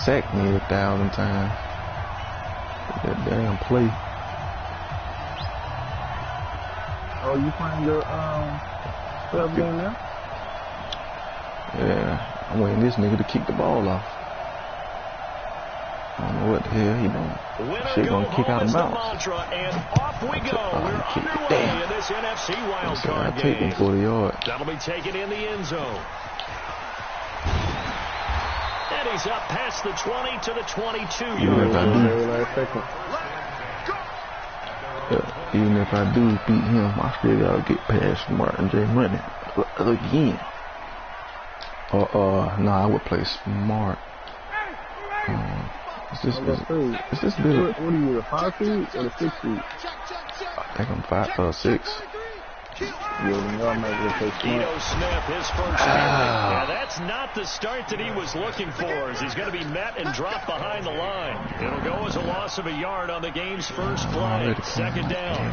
sacked me 1,000 times. That damn play. Oh, you playing your club game now? Yeah, I'm waiting this nigga to kick the ball off. I don't know what the hell he doing. Shit gonna kick out of bounds. And off we go. We're underway in this NFC wildcard game. Take him 40 yards. That'll be taken in the end zone. And he's up past the 20 to the 22-yard line. Even if I do beat him, I still gotta get past Martin J. Money again. No, I would play smart. Is this good? What are you, the 5 seed or the 6 seed? I think I'm 6. Ito Smith, his first yeah, that's not the start that he was looking for, as he's going to be met and dropped behind the line. It'll go as a loss of a yard on the game's first play. Second down.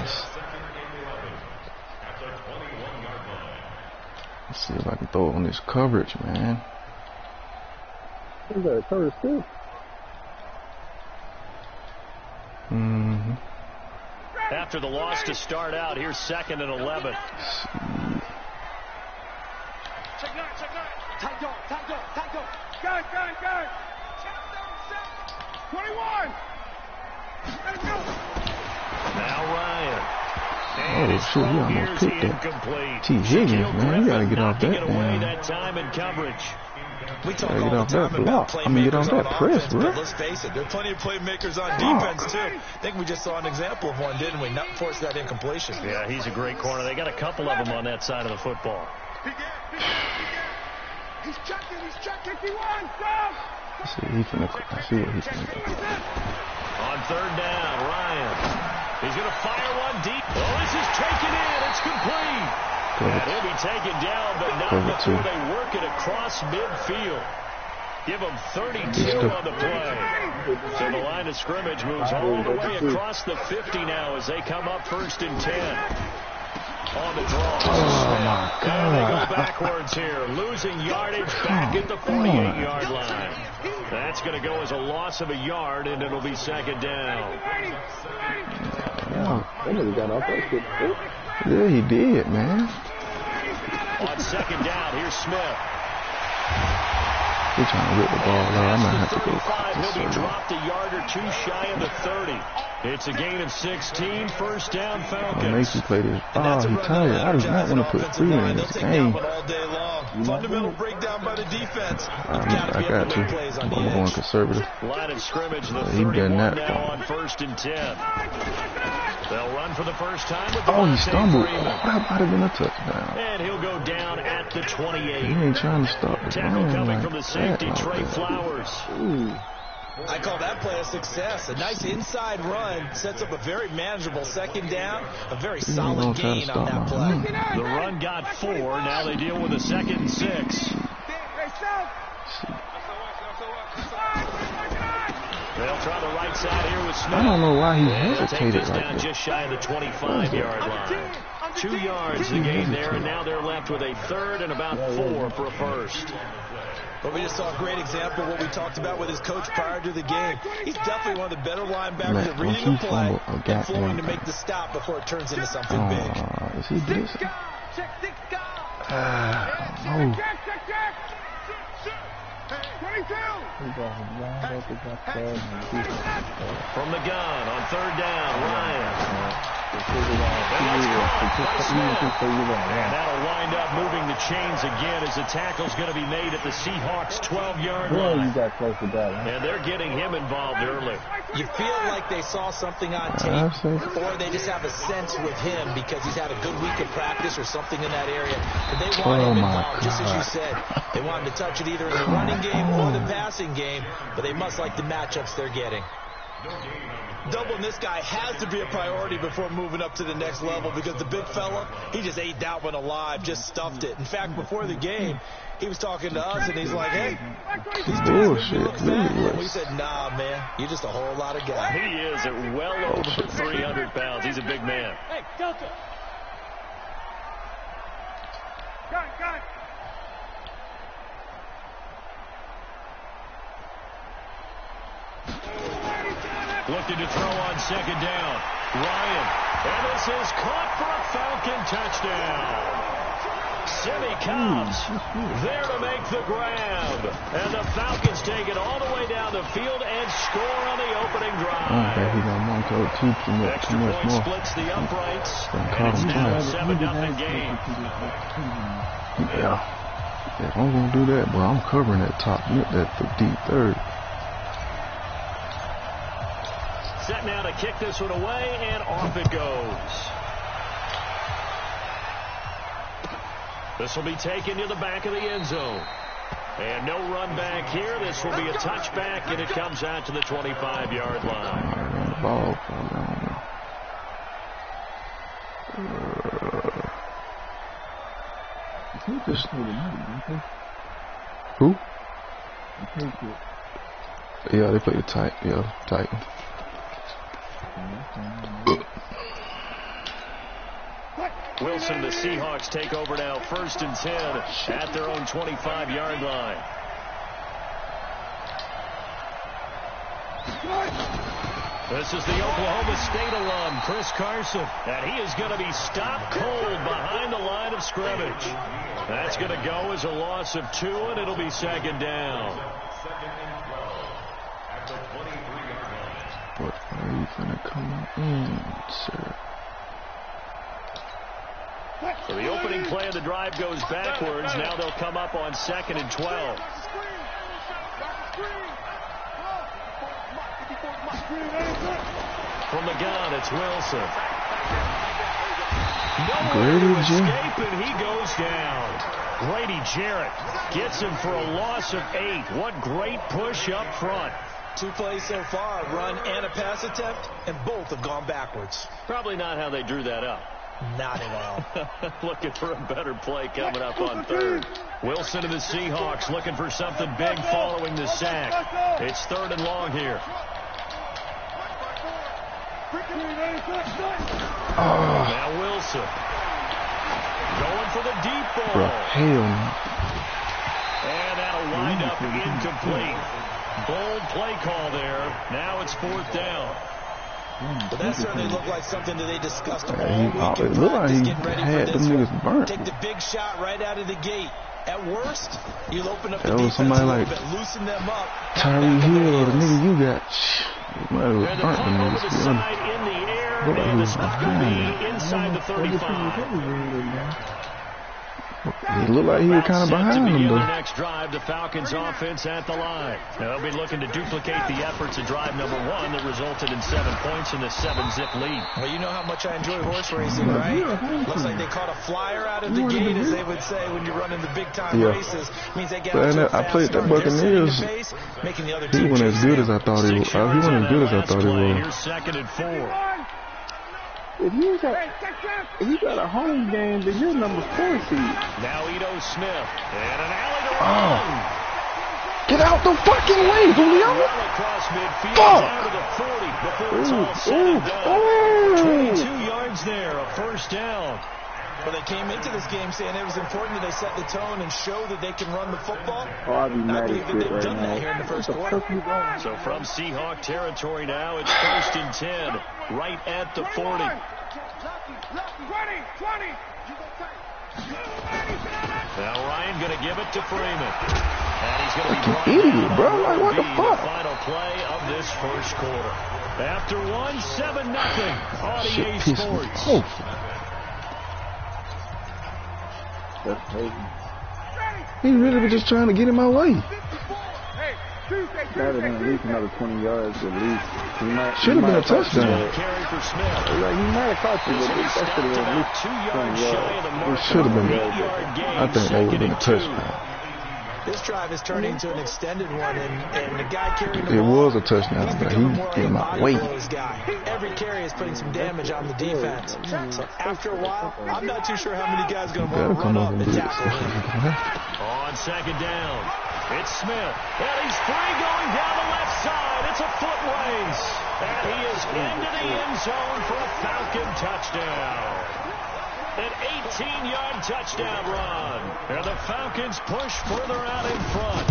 Let's see if I can throw it on this coverage, man. You got a coverage too. After the loss to start out, here's 2nd and 11. Go. 21. Now Ryan. Oh shit, he almost picked that. T. Higgins, man, you gotta get off that, man. That time in coverage. We talk all the time about playmakers on offense, but let's face it, there are plenty of playmakers on defense, too. I think we just saw an example of one, didn't we? Not force that incompletion. Yeah, he's a great corner. They got a couple of them on that side of the football. He's checking. 51, go! I see what he's finna do. On 3rd down, Ryan. He's going to fire one deep. Oh, this is taken in. It's complete. And he'll be taken down, but not before they work it across midfield. Give him 32 on the play. So the line of scrimmage moves all the way across the 50 now as they come up 1st and 10. On the draw. Oh, my God. And they go backwards here, losing yardage back at the 48-yard line. That's going to go as a loss of a yard, and it'll be 2nd down. Yeah, he did, man. On 2nd down, here's Smith. He's trying to rip the ball out. I might have to go. He'll be dropped a yard or 2 shy of the 30. It's a gain of 16. 1st down, Falcons. Mason played his. Oh, he's tired. I do not want to put Freeman in this game. Fundamental breakdown by the defense. I got to. I'm going conservative. Line of scrimmage, the 31 now on 1st and 10. They'll run for the first time with he stumbled. That might have been a touchdown. And he'll go down at the 28. He ain't trying to stop the tackle coming like from the safety, that, Trey Flowers. Ooh. I call that play a success. A nice inside run sets up a very manageable 2nd down. A very solid gain on that play. The run got 4. Now they deal with a 2nd and 6. They'll try the right side here with Smith. I don't know why he hesitated like that. Just shy of the 25-yard line. 2 yards the gain there, and now they're left with a 3rd and about 4 for a first. But we just saw a great example of what we talked about with his coach prior to the game. He's definitely one of the better linebackers at reading the play and flowing to make the stop before it turns into something big. Is he this? No. From the gun on 3rd down, Ryan. That'll wind up moving the chains again as the tackle's going to be made at the Seahawks' 12-yard line. And they're getting him involved early. You feel like they saw something on tape, or they just have a sense with him because he's had a good week of practice or something in that area. But they want him involved, just as you said. They want him to touch it either in the running game or the passing game, but they must like the matchups they're getting. Doubling this guy has to be a priority before moving up to the next level because the big fella, he just ate that one alive, just stuffed it. In fact, before the game, he was talking to us, and he's like, hey, he's bullshit. We said, nah, man, you're just a whole lot of guy. He is at well over 300 pounds. He's a big man. Hey, Delta. Got it. looking to throw on second down. Ryan. And this is caught for a Falcon touchdown. Simmie Cobbs there to make the grab. And the Falcons take it all the way down the field and score on the opening drive. Okay, he got one code too much Extra point more. splits the uprights. And it's now a 7-0 game. Yeah. If I'm going to do that, boy, I'm covering that top mid, that deep third. Set now to kick this one away, and off it goes. This will be taken to the back of the end zone. And no run back here. This will be a touchback, and it comes out to the 25-yard line. The ball fell down. Who? Yeah, they play the tight. Yeah, Titan. Wilson, the Seahawks take over now, 1st and 10 at their own 25-yard line. This is the Oklahoma State alum, Chris Carson, and he is going to be stopped cold behind the line of scrimmage. That's going to go as a loss of 2, and it'll be 2nd down. What are you going to come in, sir? So the opening play of the drive goes backwards. Now they'll come up on 2nd and 12. From the gun, it's Wilson. Nowhere to escape, and he goes down. Grady Jarrett gets him for a loss of 8. What great push up front. 2 plays so far, a run and a pass attempt, and both have gone backwards. Probably not how they drew that up. Not at all. Looking for a better play coming up on 3rd. Wilson and the Seahawks looking for something big following the sack. It's 3rd and long here. Now Wilson going for the deep ball. And that'll wind up incomplete. Bold play call there. Now it's 4th down. But that certainly looked like something that they discussed all week in it looked like practice, he getting ready had for this them one. niggas burnt. Take the big shot right out of the gate. At worst, you'll open up the that was defense somebody a little like bit, loosen them up. Tyree Hill or the nigga you got. You might have burnt them Over niggas. the side in the air, and the snap could be inside the 35. It looked like he was kind of behind them, though. Next drive, the Falcons offense at the line. They'll be looking to duplicate the efforts of drive number 1 that resulted in 7 points in the 7-zip lead. Well, you know how much I enjoy horse racing, right? Looks like they caught a flyer out of the gate, as they would say when you're running the big-time races. Means they get I played that Buccaneers. He wasn't as good as I thought he was. He wasn't as good as I thought he was. Here's 2nd and 4. If you got a home game, then you're number 4 seed. Now Ito Smith and an alley to run. Get out the fucking way, Julio! Across midfield down to the 40 before it's all said and done. 22 yards there, a 1st down. Well, they came into this game saying it was important that they set the tone and show that they can run the football. I'd be mad I believe that they've done that here in the first quarter. So from Seahawk territory now, it's 1st and 10, right at the 40. Now Ryan going to give it to Freeman. And he's going to be brought idiot, bro. Like, what the fuck? The final play of this first quarter. After 7-0, RDA Sports. That's crazy. He really was just trying to get in my way. That would have been at least another 20 yards at least. Should have been a touchdown. Carry for Smith. Like, he might have caught you, but that should have been at least 2 yards shy of the mark. It should have been. I think that would have been a touchdown. This drive is turning into an extended one, and the guy carrying the It ball, was a touchdown, but he in my way. Every carry is putting some damage on the defense. So after a while, I'm not too sure how many guys are going to want to run up and tackle him. On 2nd down, it's Smith. And he's free going down the left side. It's a foot race. And he is into the end zone for a Falcon touchdown. An 18-yard touchdown run. And the Falcons push further out in front.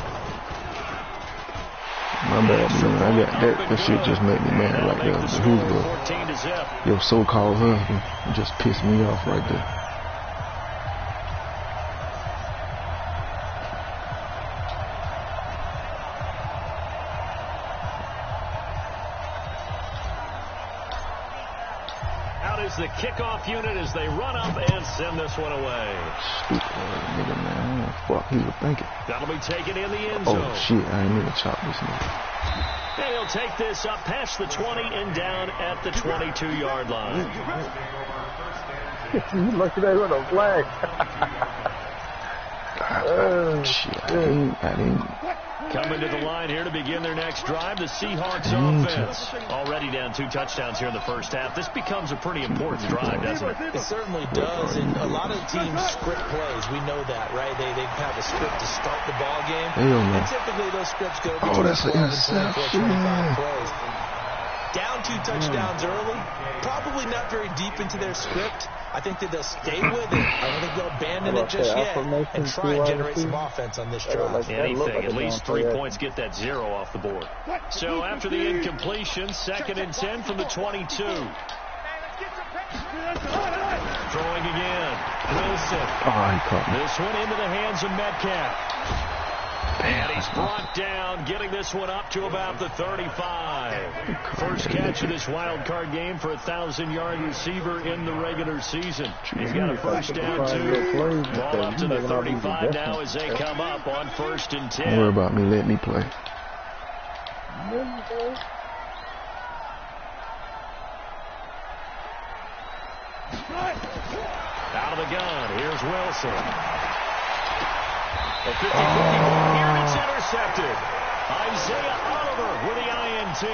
My bad, man. I got that. That shit just made me mad right there. Who's your so-called husband just pissed me off right there. The kickoff unit as they run up and send this one away. Stupid nigga, man. What the fuck he was thinking? That'll be taken in the end zone. Oh, shit. I ain't mean to chop this nigga. And he'll take this up past the 20 and down at the 22-yard line. You lucky they run a flag. Shit. I didn't. Coming to the line here to begin their next drive, the Seahawks offense. Already down 2 touchdowns here in the first half. This becomes a pretty important drive, doesn't it? It certainly does. And a lot of teams script plays. We know that, right? They have a script to start the ball game. And typically those scripts go between 12 and 24, 25 plays. Down 2 touchdowns early. Probably not very deep into their script. I think that they'll stay with it. I don't think they'll abandon it just yet and try and generate some offense on this drive. Anything, at least 3 points, get that 0 off the board. So after the incompletion, 2nd and 10 from the 22. Throwing again. Wilson. Oh, he caught me. This one into the hands of Metcalf. And he's brought down, getting this one up to about the 35. First catch of this wild card game for a 1,000-yard receiver in the regular season. He's got a first down, too. Ball up to the 35 now as they come up on 1st and 10. Don't worry about me. Let me play. Out of the gun. Here's Wilson. The 50-50 ball here, and it's intercepted. Isaiah Oliver with the INT.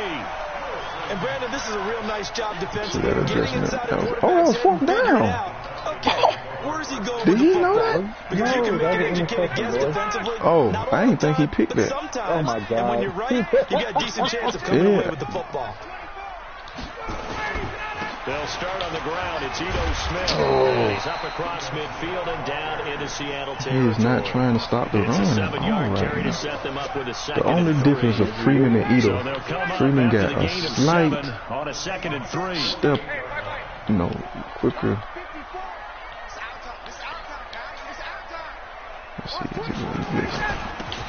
And Brandon, this is a real nice job defensively. Getting inside the quarterback's that was 4th down. Okay, where's he going? Did he know that? Because you can make an educated guess defensively. Oh, I didn't think he picked that. Oh my God! And when you're right, you got a decent chance of coming away with the football. They'll start on the ground. It's Ito Smith. And he's up across midfield and down into Seattle territory. He's not trying to stop the run. It's a 7-yard carry to set them up with a 2nd and 3. The only difference of Freeman and Ito, Freeman got a slight on a 2nd and 3 step, quicker. Let's see, is he going to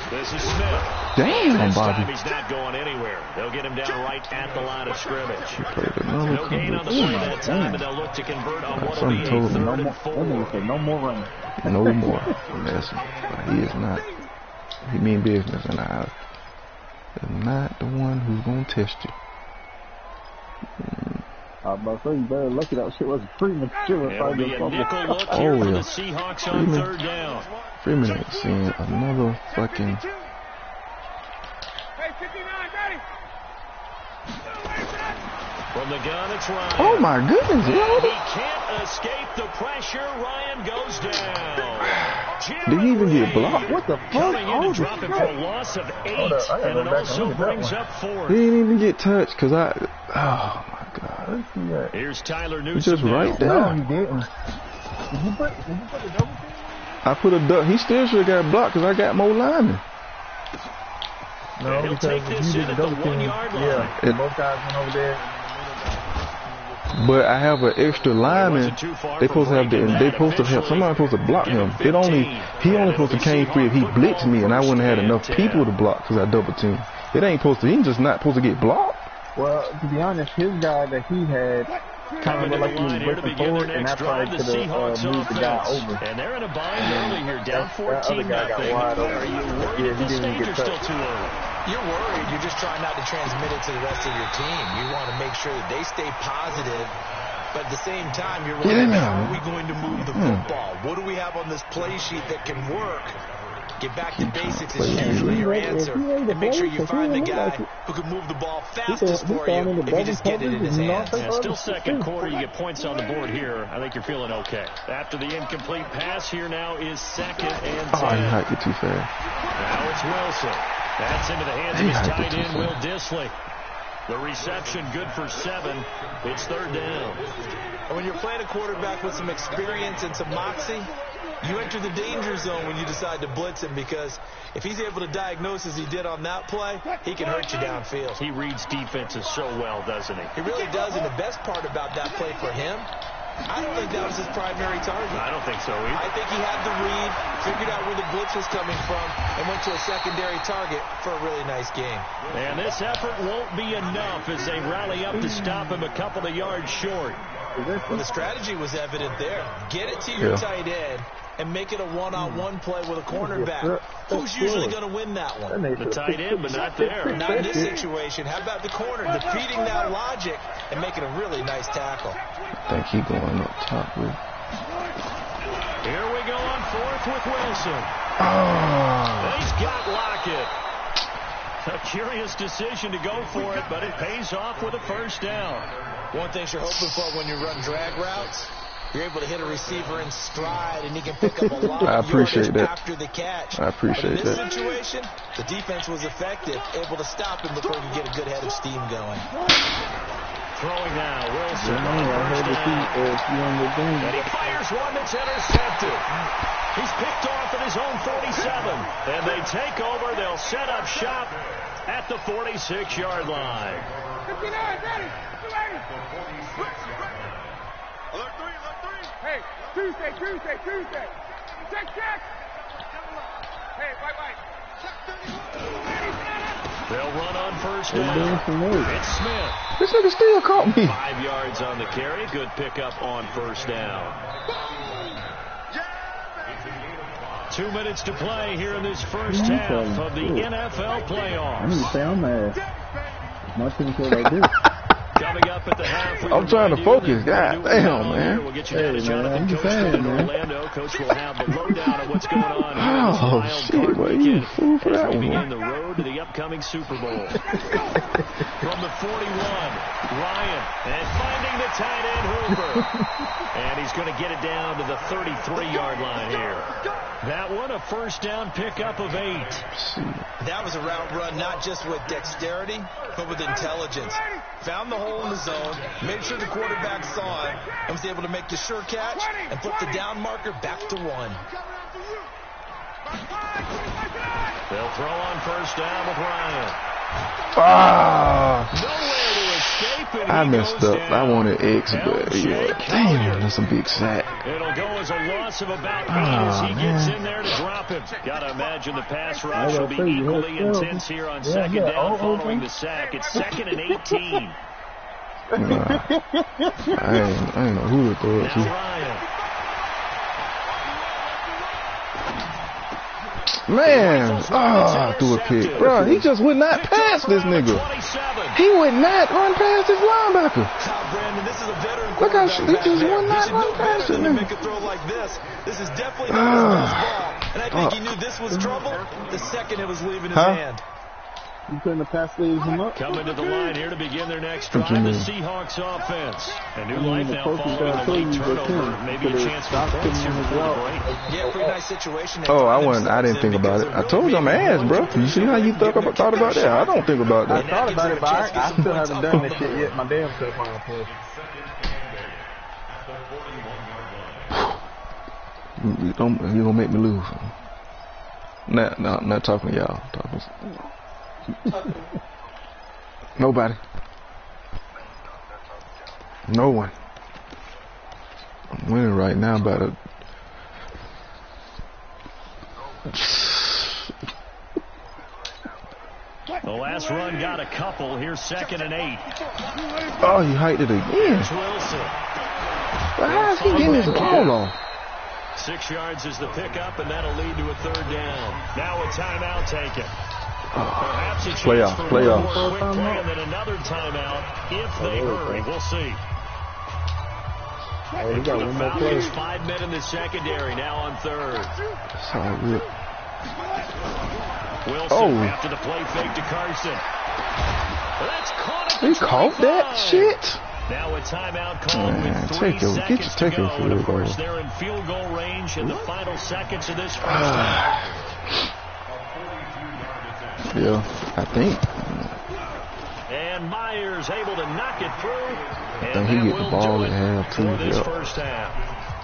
This is Smith. Damn, Bobby. He's not going anywhere. They'll get him down right at the line of scrimmage. No gain on the play that time, and they'll look to convert on what will be a 3rd and 4. No more running. No more. He is not. He mean business, and I am not the one who's going to test you. I was about to say, you better lucky that shit wasn't Freeman. It'll be a nickel look here for the Seahawks on 3rd down. Freeman ain't seeing another fucking... From the gun, it's Ryan. Oh my goodness, He can't escape the pressure. Ryan goes down. Did he even get blocked? What the fuck? Coming in to drop him for a loss of 8, and it also brings up 4. He didn't even get touched because I... Oh my God. Here's Tyler Newsome. He's just right there. No, he didn't. Did you put the double team? I put a duck. He still should have got blocked because I got more linemen. No, he'll take this in at the 1-yard line. Yeah, both guys went over there. But I have an extra lineman. They supposed to have somebody supposed to block him. He only supposed to came free if he blitzed me, and I wouldn't have had enough people to block because I double team. It ain't supposed to. He's just not supposed to get blocked. Well, to be honest, his guy that he had kind of looked like he was breaking forward, and I tried to move the guy over. And they're in a bind early here, down 14-0. Are you worried at this stage or still too early? You're worried. You're just trying not to transmit it to the rest of your team. You want to make sure that they stay positive, but at the same time, you're wondering, how are we going to move the football? What do we have on this play sheet that can work? Get back to basics is usually your answer. And make sure you find the guy who can move the ball fastest for you if you just get it in his hands. Yeah, still 2nd quarter. You get points on the board here. I think you're feeling okay. After the incomplete pass, here now is 2nd and 10. Oh, he hiked it too fast. Now it's Wilson. That's into the hands of his tight end, Will Dissly. The reception good for 7. It's 3rd down. And when you're playing a quarterback with some experience and some moxie, You enter the danger zone when you decide to blitz him, because if he's able to diagnose as he did on that play, he can hurt you downfield. He reads defenses so well, doesn't he? He really does, and the best part about that play for him, I don't think that was his primary target. I don't think so either. I think he had the read, figured out where the blitz was coming from, and went to a secondary target for a really nice game. And this effort won't be enough as they rally up to stop him a couple of yards short. Well, the strategy was evident there. Get it to your tight end and make it a one-on-one play with a cornerback. Who's usually going to win that one? The tight end, but not there. Not in this situation. How about the corner defeating that logic and making a really nice tackle? I think he going up top with. Here we go on fourth with Wilson. Oh. He's got Lockett. A curious decision to go for it, but it pays off with a first down. One thing you're hoping for when you run drag routes, you're able to hit a receiver in stride, and he can pick up a lot of yardage after the catch. I appreciate that. But in this situation, the defense was effective, able to stop him before he could get a good head of steam going. Throwing now, Wilson. And he fires one that's intercepted. He's picked off at his own 47. And they take over. They'll set up shop at the 46-yard line. 59, ready. Alert 3. Hey, Tuesday. Check. Hey, white. They'll run on first down. It's Smith. This nigga still caught me. 5 yards on the carry. Good pickup on first down. 2 minutes to play here in this first half of the NFL playoffs. I need to say I'm mad. My team said I do. Coming up at the half, I'm trying to focus. God damn, man. We'll get you down to Jonathan Coach in Orlando. Coach will have the lowdown of what's going on here in this wild card weekend as we begin the road to the upcoming Super Bowl. From the 41, Ryan, and finding the tight end Hooper. And he's going to get it down to the 33-yard line here. That one, a first down pickup of 8. That was a route run not just with dexterity, but with intelligence. Found the hole in the zone, made sure the quarterback saw it, and was able to make the sure catch and put the down marker back to 1. They'll throw on first down with Ryan. Nowhere to escape, and I messed up. down. I wanted X, but damn, that's a big sack. It'll go as a loss of about 8 as he gets in there to drop him. Got to imagine the pass rush will be equally intense here on second down following the sack. It's 2nd and 18. I ain't know who to throw it to. Ryan. Man, I threw a pick. Bro, he just would not pass this nigga. He would not run past this linebacker. Look how he just would not run past this nigga. Make a throw like this. This is definitely not his best ball. And I think he knew this was trouble the second it was leaving his hand. You couldn't have passed him up. Coming to the line here to begin their next drive, the Seahawks offense. A new life now following the late turnover. Maybe a chance for points here before the break. Yeah, pretty nice situation. Oh, I didn't think about it. I told you I'm ass, bro. You see how you thought about that? I don't think about that. I thought about it, but I still haven't done this shit yet. My damn self on the play. You gonna make me lose. Not talking to y'all. Talking. Nobody. No one. I'm winning right now by the. The last run got a couple. Here's 2nd and 8. Oh, you hiked it again. But how is he getting his ball off? 6 yards is the pickup, and that'll lead to a 3rd down. Now a timeout taken. Perhaps a chance for one more quick play and then another timeout if they hurry. We'll see. He got one more play. 5 men in the secondary, now on 3rd. That's how I rip. Wilson after the play fake to Carson. That's caught. He caught that shit. Now a timeout called with 3 seconds to go. And of course, they're in field goal range in the final seconds of this first half. Yeah, I think. And Myers able to knock it through. And he get the ball in half too. This first half.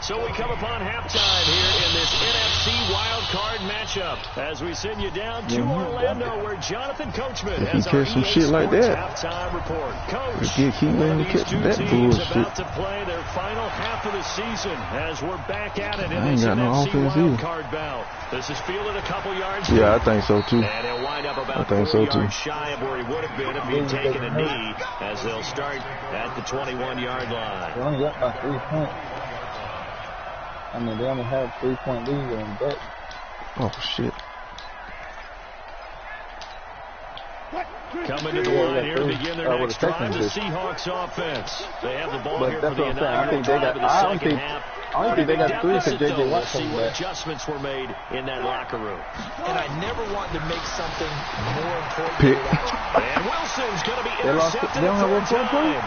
So we come upon halftime here in this NFC wildcard matchup as we send you down to Orlando where Jonathan Coachman has our some shit like that. halftime report. Coach, keep letting you catch that bullshit. About to play their final half of the season as we're back at it in I ain't this got no NFC offense wildcard bout. This is fielded a couple yards. Yeah, I think so too. And he'll wind up about 4 yards shy of where he would have been if he'd taken a knee as they'll start at the 21-yard line. They only got about 3 points. I mean, they only have 3-point lead on that. Oh, shit. Coming to the line here to begin their next drive, the Seahawks offense. They have the ball here for the inaugural drive of the second half. I don't think they got 3 because J.J. Watt see what adjustments were made in that locker room. And I never wanted to make something more important. Pick. And Wilson's going to be intercepted at third time.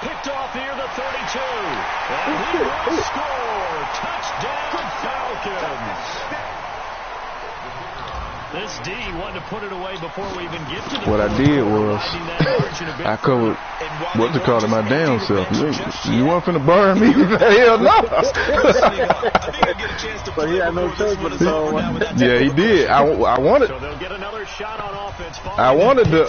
Picked off near the 32. And he will score. Touchdown Falcons. This D wanted to put it away before we even get to the What I did was I covered what they call it my damn self. You weren't finna burn me? Hell no. But he had no choice but to throw one. Yeah, he did. I wanted. So they'll get another shot on offense. I wanted to.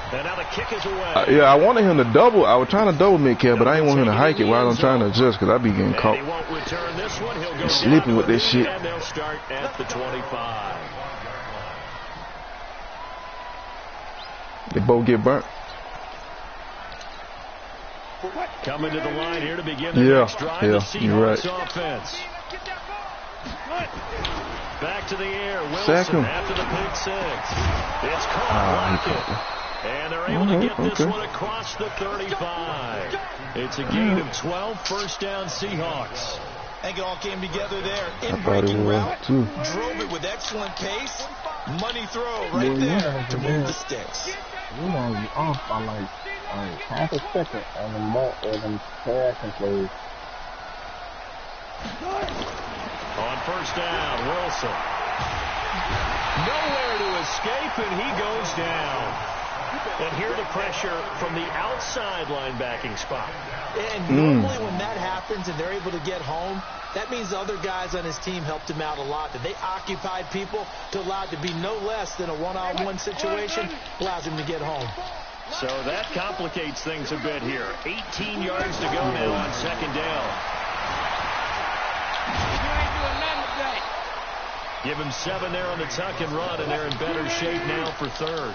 And now the kick is away. Yeah, I wanted him to double. I was trying to double mid-cap, but I didn't want him to hike it while I'm trying to adjust because I be getting caught. He won't return this one. He'll go slipping with this shit. And they'll start at the 25. They both get burnt. Coming to the line here to begin the next drive. The Seahawks offense. Back to the air. Wilson after the pick six. It's caught. And they're able to get this one across the 35. It's a gain of 12. First down Seahawks. I think it all came together there. In breaking route, drove it with excellent pace. Money throw right there to move the sticks. We want to be off by like half a second on the more of them passing plays. On first down, Wilson. Nowhere to escape, and he goes down. And here the pressure from the outside linebacking spot. And normally when that happens and they're able to get home, that means the other guys on his team helped him out a lot. That they occupied people to allow it to be no less than a one-on-one situation, allows him to get home. So that complicates things a bit here. 18 yards to go now on second down. Give him 7 there on the tuck and run, and they're in better shape now for third.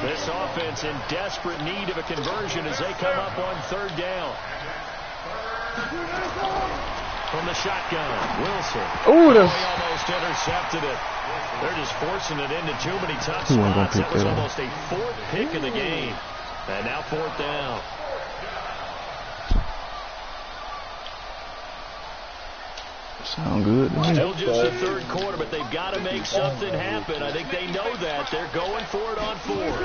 This offense in desperate need of a conversion as they come up on third down. From the shotgun, Wilson. Oh, that's... He almost intercepted it. They're just forcing it into too many tough spots. That was almost a 4th pick of the game. And now 4th down. Sound good. Still just the third quarter, but they've got to make something happen. I think they know that. They're going for it on 4th.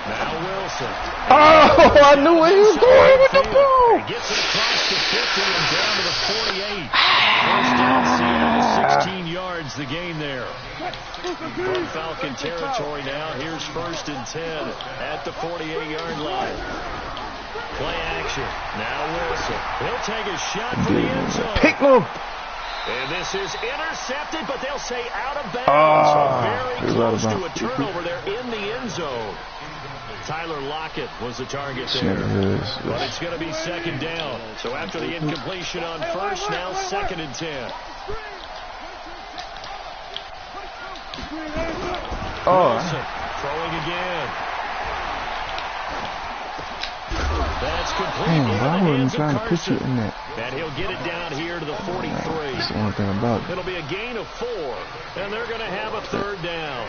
Now Wilson. Oh, I knew where he was going with the ball. He gets it across the 50 and down to the 48. First down, Seattle, 16 yards the gain there. From Falcon territory now. Here's 1st and 10 at the 48-yard line. Play action. Now Wilson. He'll take a shot from the end zone. Pick them. And this is intercepted, but they'll say out of bounds. Very close to a turnover there in the end zone. Tyler Lockett was the target there. But it's going to be second down. So after the incompletion on first, now 2nd and 10. Wilson throwing again. That's complete. I wasn't trying to put you in that. And he'll get it down here to the 43. That's the only thing about it. It'll be a gain of 4, and they're going to have a third down.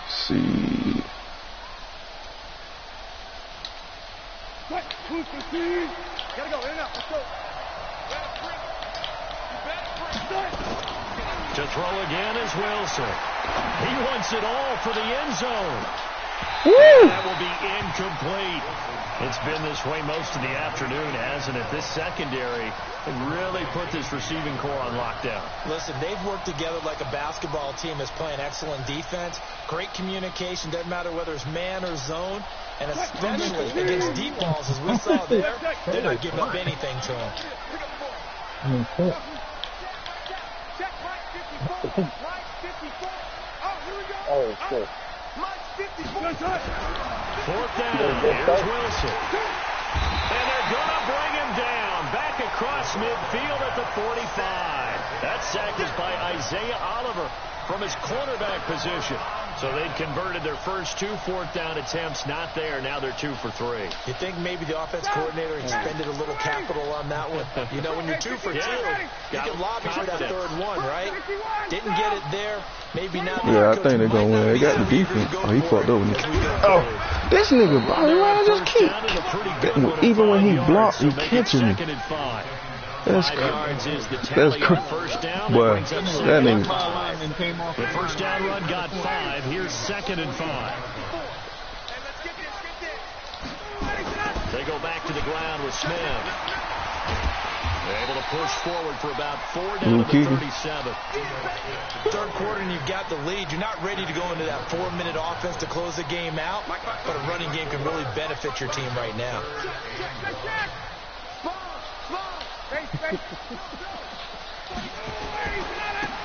See. Gotta go, in and out, let's go. To throw again is Wilson. He wants it all for the end zone. That will be incomplete. It's been this way most of the afternoon, hasn't it? This secondary really put this receiving core on lockdown. Listen, they've worked together like a basketball team that's playing excellent defense. Great communication. Doesn't matter whether it's man or zone. And especially against deep balls, as we saw there, they're not giving up anything to them. Oh, shit. Fourth down. Here's Wilson. And they're going to bring him down. Back across midfield at the 45. That sack was by Isaiah Oliver from his cornerback position. So they'd converted their first 2 fourth-down attempts. Not there. Now they're 2 for 3. You think maybe the offense coordinator expended a little capital on that one? You know, when you're 2 for 2, you can lobby for that third one, right? Didn't get it there. Maybe not. Yeah, I think they're going to win. They got the defense. Oh, he fucked over. Oh, this nigga, bro, just keep. Even when he blocks, he catches me. That's first down. Boy, that nigga. The first down run got 5. Here's 2nd and 5. They go back to the ground with Smith. They're able to push forward for about 4 down to the 37. Third quarter and you've got the lead. You're not ready to go into that 4-minute offense to close the game out, but a running game can really benefit your team right now.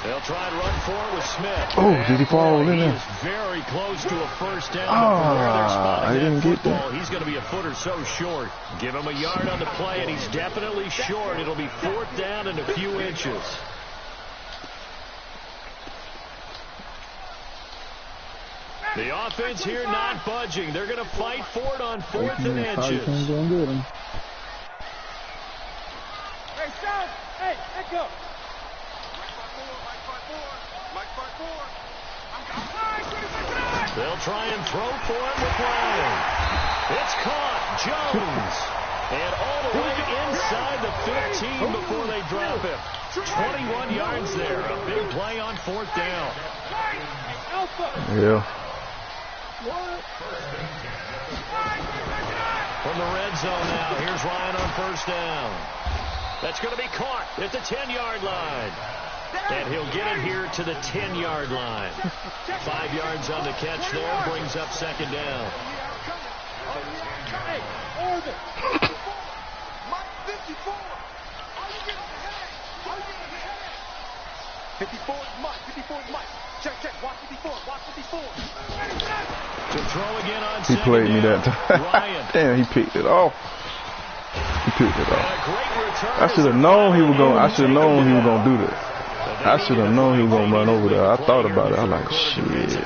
They'll try and run forward with Smith. Oh, did he fall in there? He's very close to a first down. I didn't get that. He's going to be a foot or so short. Give him a yard on the play, and he's definitely short. It'll be 4th down and a few inches. The offense here not budging. They're going to fight for it on 4th and inches. Hey, stop! Hey, let go! They'll try and throw for it with Ryan. It's caught. Jones. And all the way inside the 15 before they drop him. 21 yards there. A big play on 4th down. Yeah. From the red zone now. Here's Ryan on first down. That's going to be caught at the 10-yard line. And he'll get it here to the 10-yard line. 5 yards on the catch there. Brings up 2nd down. 54 is Mike. 54 is Mike. Check. Watch 54. Watch 54. To throw again on he played me that time. Damn, he picked it off. I should have known he was going. I should have known he was going to do this. I should have known he was going to run over there. I thought about it. I was like, shit.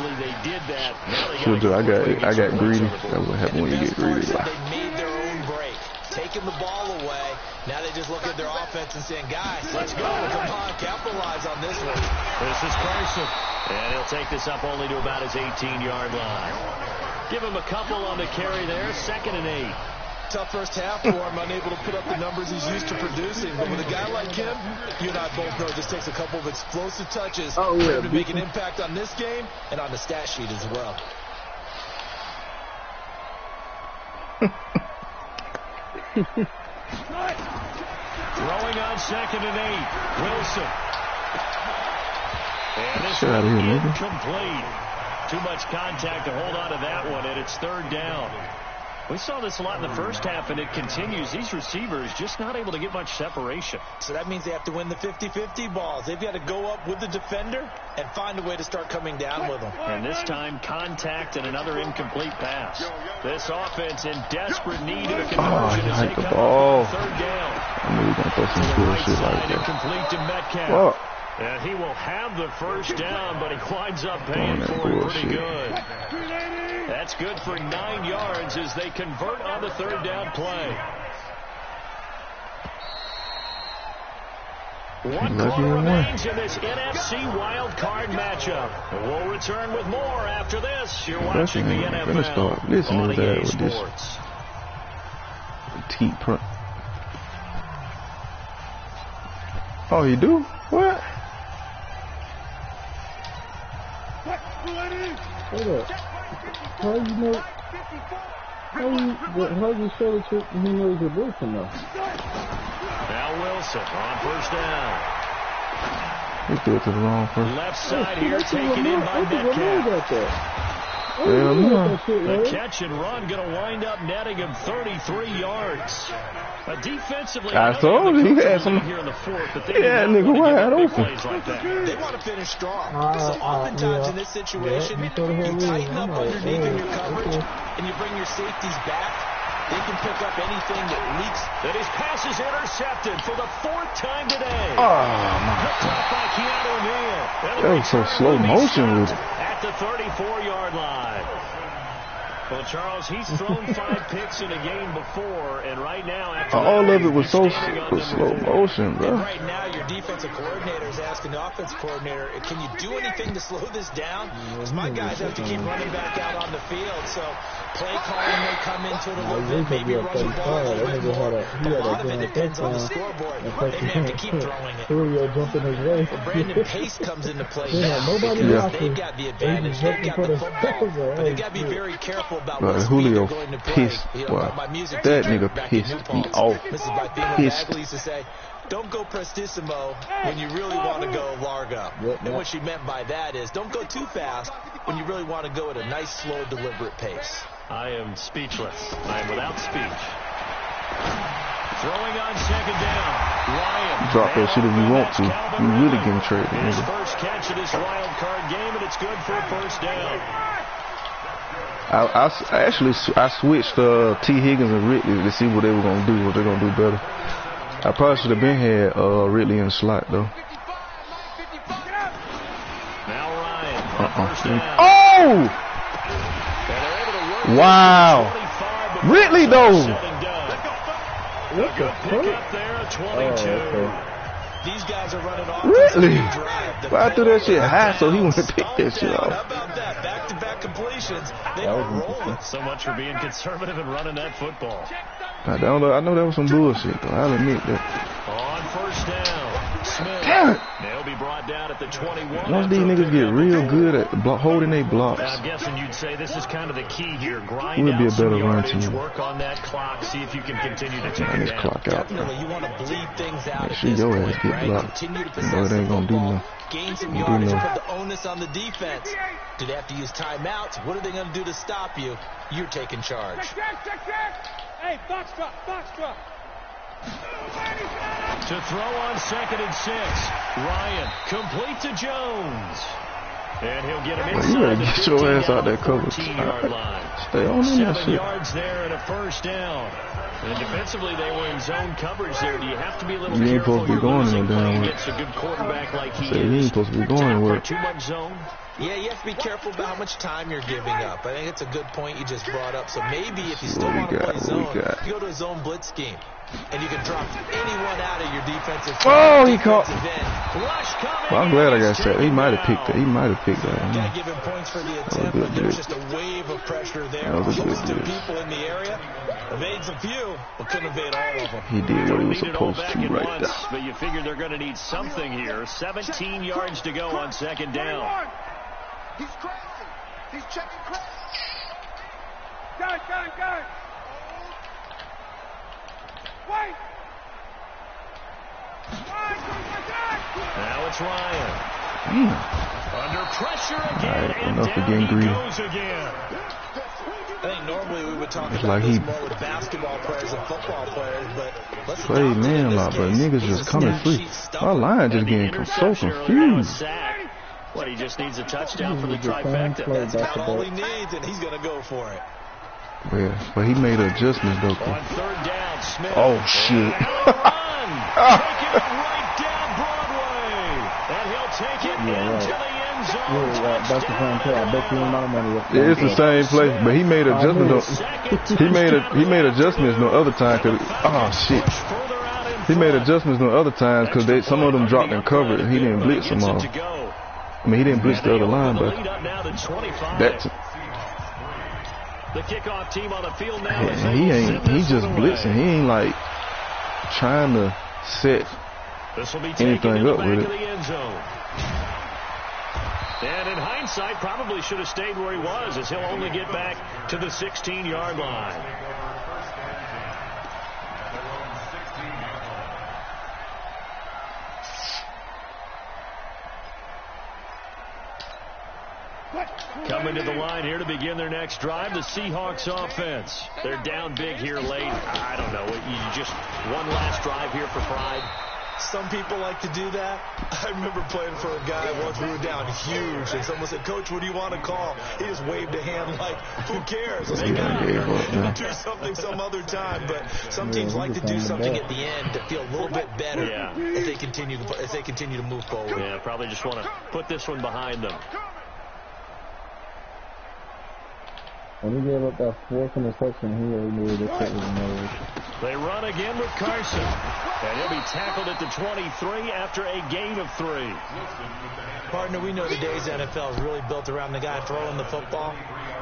I got greedy. That's what happens when you get greedy. They made their own break, taking the ball away. Now they just look at their offense and saying, guys, let's go. Come on, capitalize on this one. This is Carson. And he'll take this up only to about his 18-yard line. Give him a couple on the carry there. 2nd and 8. Tough first half for him, unable to put up the numbers he's used to producing. But with a guy like him, you and I both know it just takes a couple of explosive touches for him to make an impact on this game and on the stat sheet as well. Throwing on 2nd and 8. Wilson. And this one incomplete. Too much contact to hold on to that one, and it's 3rd down. We saw this a lot in the first half, and it continues. These receivers just not able to get much separation. So that means they have to win the 50-50 balls. They've got to go up with the defender and find a way to start coming down with them. And this time, contact and another incomplete pass. This offense in desperate need of a conversion as they come up with 3rd down. I knew he was going to throw some cool shit like that. Incomplete to Metcalf. And he will have the first down, but he winds up paying for it pretty good. That's good for 9 yards as they convert on the 3rd down play. One quarter remains in this NFC wild card matchup. We'll return with more after this. You're watching the NFL on EA Sports. T-print. Oh, you do? What? Hold up. How you know? How you show that he knows you're Wilson though? Now Wilson on first down. He threw it to the wrong person. Left side here, taken in by Metcalf. The catch and run going to wind up netting him 33 yards. Defensively, I told you he had some. Here in the fourth, but nigga wide open. Like they want to finish strong. So oftentimes in this situation, you tighten up underneath in your coverage, and you bring your safeties back. They can pick up anything that leaks. That his pass is intercepted for the 4th time today. Oh, my God. By Keanu Neal. That was so slow motion with it. At the 34-yard line. Well, Charles, he's thrown 5 picks in a game before, and right now, after all of it was so slow motion, bro. And right now, your defensive coordinator is asking the offensive coordinator, can you do anything to slow this down? Because my guys have to keep running back out on the field, so play calling may come into it a little bit, maybe run the ball a little bit more. A lot of it depends on the scoreboard. They may have to keep throwing it. When Brandon Pace comes into play now, because they've got the advantage, they've got the football, but they've got to be very careful about what Julio they're going to play. pissed. Wow. That nigga pissed me off. This is my theme. Bagley used to say, don't go prestissimo when you really want to go largo. And what she meant by that is don't go too fast when you really want to go at a nice, slow, deliberate pace. I am speechless. I am without speech. Throwing on second down. Ryan. Drop that shit if you want to. You really getting traded. His first catch of this wild card game, and it's good for a first down. I switched T. Higgins and Ridley to see what they were going to do, what they're going to do better. I probably should have had Ridley in the slot, though. Now Ryan. First down. Oh! Wow. Ridley, though. What the fuck? These guys are running off. Ridley. But I threw that shit high so he wouldn't pick that shit off. How about that? Back-to-back completions. They are rolling. So much for being conservative and running that football. I know that was some bullshit, though. I'll admit that. On first down, Smith. Damn it. They'll be brought down at the 21. Once these niggas get real good at holding their blocks, I'm guessing you'd say this is kind of the key here. Grind we'll be a out better some run yardage, team. work on that clock, see if you can continue to take it down. Clock out. Definitely, you want to bleed things out at Sure this your point, ass get right? blocked. Continue to You possess know it the ain't gonna do football, nothing. gain some Do yardage, nothing. put the onus on the defense. Do they have to use timeouts? What are they going to do to stop you? You're taking charge. Hey, box drop. To throw on 2nd and 6. Ryan, complete to Jones. And he'll get him inside You better the get your ass out that cover. 14-yard line. Stay on in that 7 shit. yards there and a first down. And defensively, they were in zone coverage there. Do you have to be a little You ain't careful? supposed to be going You're no damn playing way. against a good quarterback like he Say, is. you ain't supposed to be going anywhere. Too much zone. Yeah, you have to be careful about how much time you're giving up. I think it's a good point you just brought up. So maybe if you still want to play zone, you go to a zone blitz scheme. And you can drop anyone out of your defensive end. Oh, he caught. Rush coming. Well, I'm glad I got set. He might have picked that. He might have picked that. Got to give him points for the attempt, but there was just a wave of pressure there. That was a good Host of deal. people in the area. Evades a few, but couldn't evade all of them. He did what he was Need it all supposed back to at right once, there. but you figure they're going to need something here. 17 yards to go on 2nd down. He's crazy. He's checking crazy. Go. Wait. Now it's Ryan. Under pressure again, Right, and enough of down getting he greedy. goes again. I think normally we would talk It's about like this he more with basketball players and football players, but let's played adopt it in man a this lot, but case. niggas He's just a coming stat free. sheet stuffer. My line just And the getting so interception earlier, now a confused. sack. What, he just needs a touchdown for the He's a fine trifecta. player. That's about all he needs, and he's going to go for it. Yeah, but he made adjustments though. On 3rd down, Smith. Oh shit. Taking it right down Broadway. And he'll take it into the end zone. That's the same play. I bet you ain't my money. Yeah, it's the same play, but he made adjustments. He made adjustments no other time. Oh shit. He made adjustments no other times because some of them dropped in cover and he didn't blitz them all. I mean, he didn't blitz the other line, but that's. The kickoff team on the field now. He just blitzing. He ain't like trying to set This will be anything up with it. And in hindsight, probably should have stayed where he was, as he'll only get back to the 16-yard line. Coming to the line here to begin their next drive, the Seahawks offense. They're down big here late. I don't know. You just one last drive here for pride. Some people like to do that. I remember playing for a guy once. We were down huge, and someone said, "Coach, what do you want to call?" He just waved a hand like, "Who cares? Let's do something some other time." But some teams like to do something at the end to feel a little bit better as they continue to move forward. Yeah, probably just want to put this one behind them. When he gave up that fourth interception, he really knew that it was made. They run again with Carson. And he'll be tackled at the 23 after a gain of 3. Partner, we know today's NFL is really built around the guy throwing the football.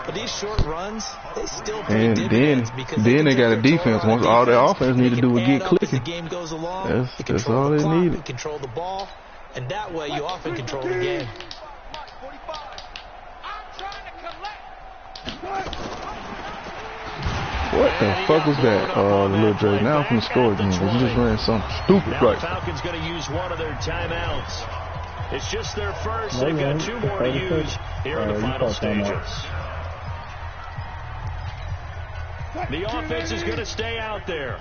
But these short runs, they still pay dividends because then they got a defense. Once all their offense need to do is get clicking. As the game goes along, that's all they need. Control the ball, and that way you often control the game. What the fuck was that? The little Drake. Now I'm from the score again. He just ran something stupid right. The Falcons going to use one of their timeouts. It's just their first. They've got 2 more to use here in the final stages. The offense is going to stay out there.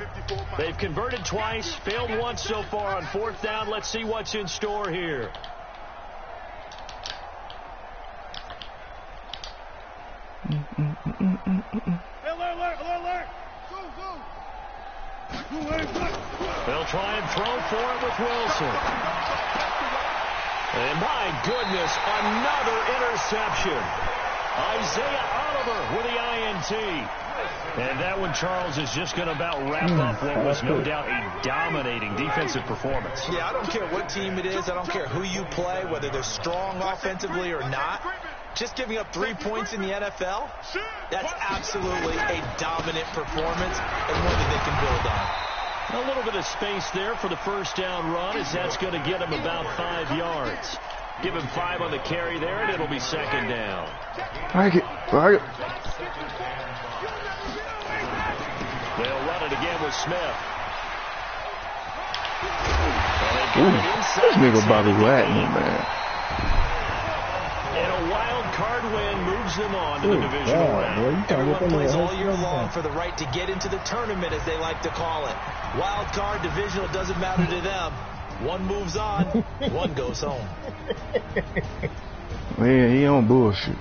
They've converted twice, failed once so far on 4th down. Let's see what's in store here. They'll try and throw for it with Wilson. And my goodness, another interception. Isaiah Oliver with the INT. And that one, Charles, is just going to about wrap up what was no doubt a dominating defensive performance. Yeah, I don't care what team it is. I don't care who you play, whether they're strong offensively or not. Just giving up 3 points in the NFL, that's absolutely a dominant performance and one that they can build on. A little bit of space there for the first down run, as that's going to get him about 5 yards. Give him 5 on the carry there, and it'll be 2nd down. Like it. They'll run it again with Smith. This nigga Bobby Wagner, man. And a wild card win moves them on to the divisional round. Everyone plays all year long for the right to get into the tournament, as they like to call it. Wild card, divisional, doesn't matter to them. One moves on, one goes home. Man, he on bullshit.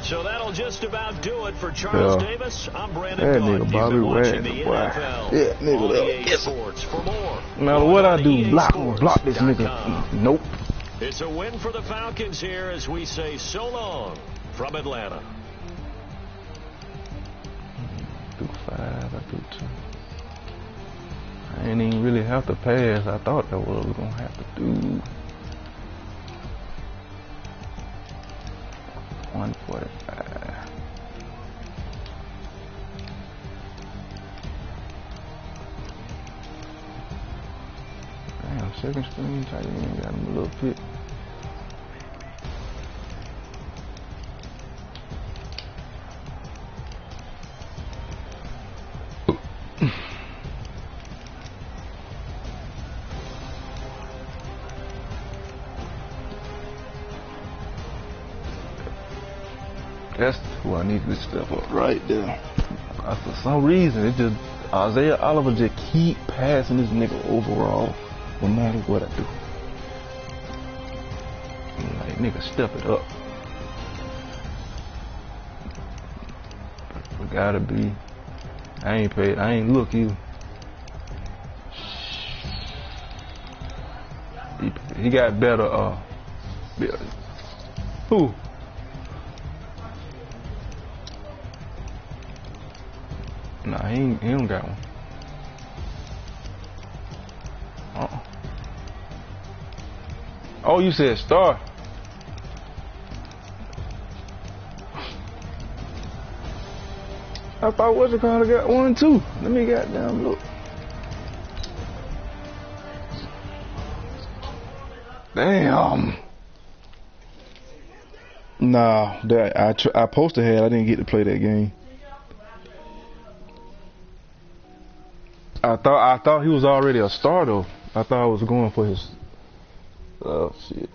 So that'll just about do it for Charles Davis. I'm Brandon That Gaudin. nigga Bobby Wagner, boy. Yeah, nigga. Sports. For more, no matter what I do, block this nigga. Nope. It's a win for the Falcons here as we say so long from Atlanta. Do 5, I do 2. I ain't even really have to pass. I thought that was gonna have to do. 145. Damn, 2nd string tight end got him a little bit. That's who I need to step up right there. For some reason, it just Isaiah Oliver just keep passing this nigga overall, no matter what I do. I'm like, nigga, step it up. But gotta be. I ain't paid. I ain't look you. He got better. Who? Nah, he don't got one. Oh, you said star. I thought what's it called got one too. Let me goddamn look. Damn. Nah, that I posted had. I didn't get to play that game. I thought he was already a starter. I thought I was going for his. Oh shit.